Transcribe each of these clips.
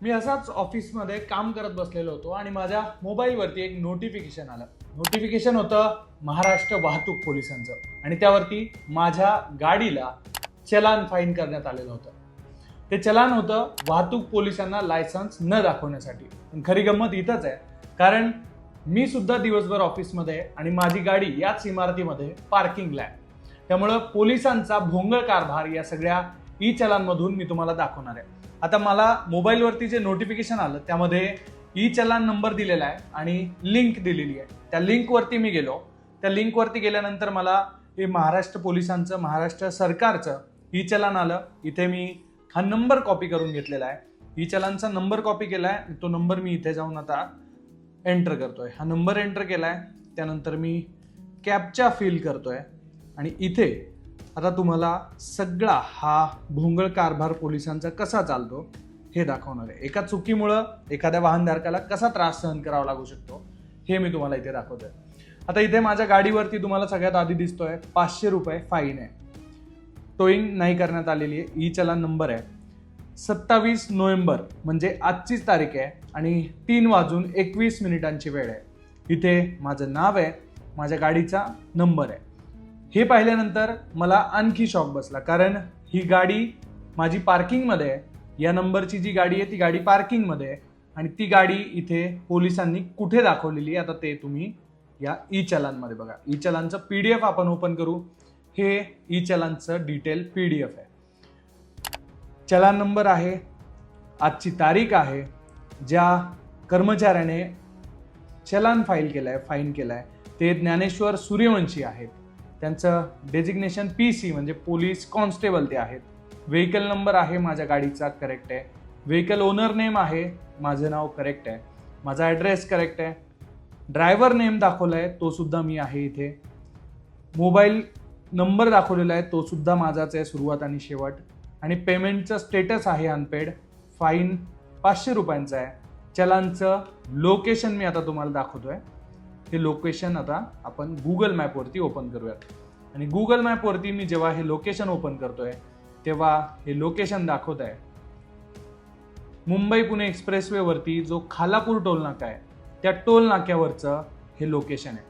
मी असाच ऑफिसमध्ये काम करत बसलेलो होतो आणि माझ्या मोबाईलवरती एक नोटिफिकेशन आलं. नोटिफिकेशन होतं महाराष्ट्र वाहतूक पोलिसांचं आणि त्यावरती माझ्या गाडीला चलान फाईन करण्यात आलेलं होतं. ते चलान होतं वाहतूक पोलिसांना लायसन्स न दाखवण्यासाठी. पण खरी गंमत इथंच आहे, कारण मी सुद्धा दिवसभर ऑफिसमध्ये आहे आणि माझी गाडी याच इमारतीमध्ये पार्किंगला आहे. त्यामुळं पोलिसांचा भोंगळ कारभार या सगळ्या ई चलानमधून मी तुम्हाला दाखवणार आहे. आता मला मोबाईलवरती जे नोटिफिकेशन आलं त्यामध्ये ई चलान नंबर दिलेला आहे आणि लिंक दिलेली आहे. त्या लिंकवरती मी गेलो. त्या लिंकवरती गेल्यानंतर मला हे महाराष्ट्र पोलिसांचं, महाराष्ट्र सरकारचं ई चलान आलं. इथे मी हा नंबर कॉपी करून घेतलेला आहे. ई चलानचा नंबर कॉपी केलाय. तो नंबर मी इथे जाऊन आता एंटर करतोय. हा नंबर एंटर केलाय. त्यानंतर मी कॅप्चा फिल करतोय आणि इथे आता तुम्हाला सगळा हा भोंगळ कारभार पोलिसांचा कसा चालतो हे दाखवणार आहे. एका चुकीमुळं एखाद्या वाहनधारकाला कसा त्रास सहन करावा लागू शकतो हे मी तुम्हाला इथे दाखवतोय. आता इथे माझ्या गाडीवरती तुम्हाला सगळ्यात आधी दिसतोय 500 रुपये फाईन आहे. टोईंग नाही करण्यात आलेली आहे. ई चलान नंबर आहे 27 नोव्हेंबर म्हणजे आजचीच तारीख आहे आणि 3:21 वेळ आहे. इथे माझं नाव आहे, माझ्या गाडीचा नंबर आहे. हे पाहिल्यानंतर मला आणखी शॉक बसला, कारण ही गाडी माझी पार्किंगमध्ये आहे. या नंबरची जी गाडी आहे ती गाडी पार्किंगमध्ये आहे आणि ती गाडी इथे पोलिसांनी कुठे दाखवलेली आहे आता ते तुम्ही या ई चलानमध्ये बघा. ई चलानचं PDF आपण ओपन करू. हे ई चलानचं डिटेल PDF आहे. चलान नंबर आहे, आजची तारीख आहे, ज्या कर्मचाऱ्याने चलान फाईल केलाय, फाईन केलाय ते ज्ञानेश्वर सूर्यवंशी आहेत. त्यांचं डेजिग्नेशन PC म्हणजे पोलीस कॉन्स्टेबल ते आहेत. व्हेकल नंबर आहे माझ्या गाडीचा करेक्ट आहे. व्हेकल ओनर नेम आहे, माझं नाव करेक्ट आहे. माझा ॲड्रेस करेक्ट आहे. ड्रायव्हर नेम दाखवलाय तो सुद्धा मी आहे इथे. मोबाईल नंबर दाखवलेला आहे तो सुद्धा माझाच आहे, सुरुवात आणि शेवट. आणि पेमेंटचं स्टेटस आहे अनपेड. फाईन 500 रुपयांचं आहे. चलानचं लोकेशन मी आता तुम्हाला दाखवतोय. हे लोकेशन आता आपण गुगल मॅपवरती ओपन करूयात. आणि गुगल मॅपवरती मी जेव्हा हे लोकेशन ओपन करतोय तेव्हा हे लोकेशन दाखवत आहे मुंबई पुणे एक्सप्रेसवेवरती जो खालापूर टोल नाका आहे त्या टोल नाक्यावरचं हे लोकेशन आहे.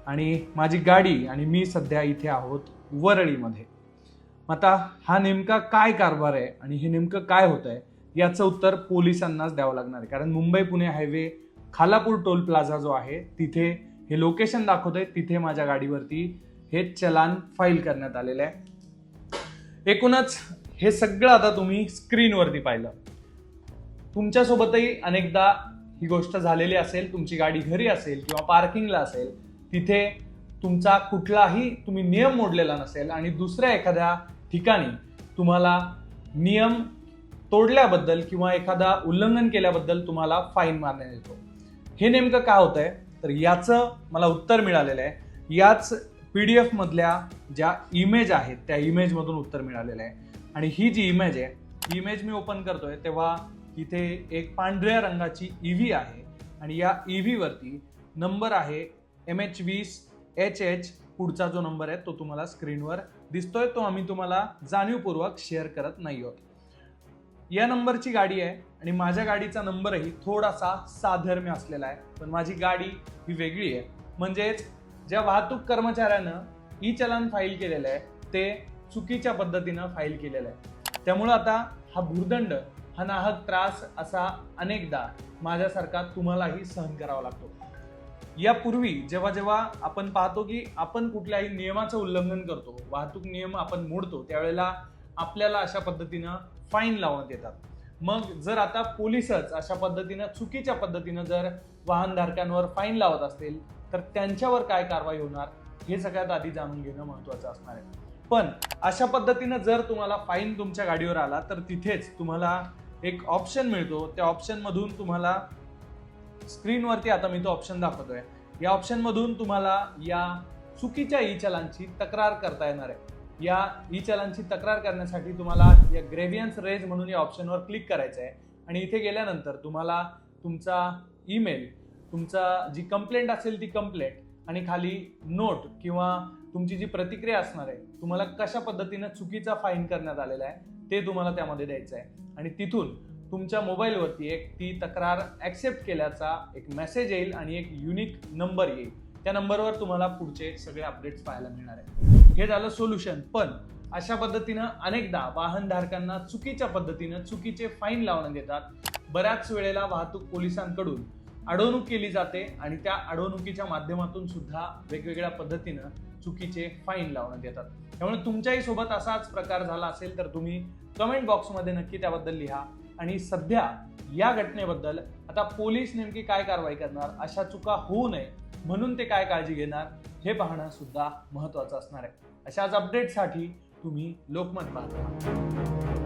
आणि माझी गाडी आणि मी सध्या इथे आहोत वरळीमध्ये. आता हा नेमका काय कारभार आहे आणि हे नेमकं काय होत आहे याचं उत्तर पोलिसांनाच द्यावं लागणार आहे, कारण Mumbai Pune highway Khalapur toll plaza जो आहे तिथे हे लोकेशन दाखवतंय. तिथे माझ्या गाडीवरती हे चलान फाईल करण्यात आलेलं आहे. एकूणच हे सगळं आता तुम्ही स्क्रीनवरती पाहिलं. तुमच्यासोबतही अनेकदा ही गोष्ट झालेली असेल. तुमची गाडी घरी असेल किंवा पार्किंगला असेल, तिथे तुमचा कुठलाही तुम्ही नियम मोडलेला नसेल आणि दुसऱ्या एखाद्या ठिकाणी तुम्हाला नियम तोडल्याबद्दल किंवा एखादा उल्लंघन केल्याबद्दल तुम्हाला फाईन मारण्यात येतो. हे नेमकं काय होतंय तर याचं मला उत्तर मिळालेलं आहे. याच PDF मधल्या ज्या इमेज आहेत त्या इमेजमधून उत्तर मिळालेलं आहे. आणि ही जी इमेज आहे, ही इमेज मी ओपन करतोय तेव्हा इथे एक पांढऱ्या रंगाची EV आहे आणि या EV वरती नंबर आहे MH20HH. पुढचा जो नंबर आहे तो तुम्हाला स्क्रीनवर दिसतोय. तो आम्ही तुम्हाला जाणीवपूर्वक शेअर करत नाही आहोत. या नंबरची गाडी आहे आणि माझ्या गाडीचा नंबरही थोडासा साधर्म्य असलेला आहे, पण माझी गाडी ही वेगळी आहे. म्हणजेच ज्या वाहतूक कर्मचाऱ्यानं ई चलान फाईल केलेलं आहे ते चुकीच्या पद्धतीनं फाईल केलेलं आहे. त्यामुळं आता हा भुर्दंड, हा नाहक त्रास असा अनेकदा माझ्यासारखा तुम्हालाही सहन करावा लागतो. यापूर्वी जेव्हा जेव्हा आपण पाहतो की आपण कुठल्याही नियमाचं उल्लंघन करतो, वाहतूक नियम आपण मोडतो, त्यावेळेला आपल्याला अशा पद्धतीनं फाईन लावण्यात येतात. मग जर आता पोलिसच अशा पद्धतीनं चुकीच्या पद्धतीनं जर वाहनधारकांवर फाईन लावत असतील तर त्यांच्यावर काय कारवाई होणार हे सगळ्यात आधी जाणून घेणं महत्त्वाचं असणार आहे. पण अशा पद्धतीनं जर तुम्हाला फाईन तुमच्या गाडीवर आला तर तिथेच तुम्हाला एक ऑप्शन मिळतो. त्या ऑप्शनमधून तुम्हाला स्क्रीनवरती आता मी तो ऑप्शन दाखवतोय. या ऑप्शनमधून तुम्हाला या चुकीच्या ई चलानची तक्रार करता येणार आहे. या ई चलानची तक्रार करण्यासाठी तुम्हाला या ग्रेव्हियन्स रेज म्हणून या ऑप्शनवर क्लिक करायचं आहे आणि इथे गेल्यानंतर तुम्हाला तुमचा ईमेल, तुमचा जी कंप्लेंट असेल ती कंप्लेंट आणि खाली नोट किंवा तुमची जी प्रतिक्रिया असणार आहे, तुम्हाला कशा पद्धतीनं चुकीचा फाईन करण्यात आलेला आहे ते तुम्हाला त्यामध्ये द्यायचं आहे. आणि तिथून तुमच्या मोबाईलवरती एक ती तक्रार ॲक्सेप्ट केल्याचा एक मेसेज येईल आणि एक युनिक नंबर येईल. त्या नंबरवर तुम्हाला पुढचे सगळे अपडेट्स पाहायला मिळणार आहे. हे झालं सोल्युशन. पण अशा पद्धतीनं अनेकदा वाहनधारकांना चुकीच्या पद्धतीनं चुकीचे फाईन लावण्यात येतात. बऱ्याच वेळेला वाहतूक पोलिसांकडून अडवणूक केली जाते आणि त्या अडवणुकीच्या माध्यमातून सुद्धा वेगवेगळ्या पद्धतीनं चुकीचे फाईन लावण्यात येतात. त्यामुळे तुमच्याही सोबत असाच प्रकार झाला असेल तर तुम्ही कमेंट बॉक्समध्ये नक्की त्याबद्दल लिहा. आणि सध्या या घटनेबद्दल आता पोलीस नेमकी काय कारवाई करणार, अशा चुका होऊ नये म्हणून ते काय काळजी घेणार हे पाहणं सुद्धा महत्त्वाचं असणार आहे. अशाच अपडेटसाठी तुम्ही लोकमत पाहता.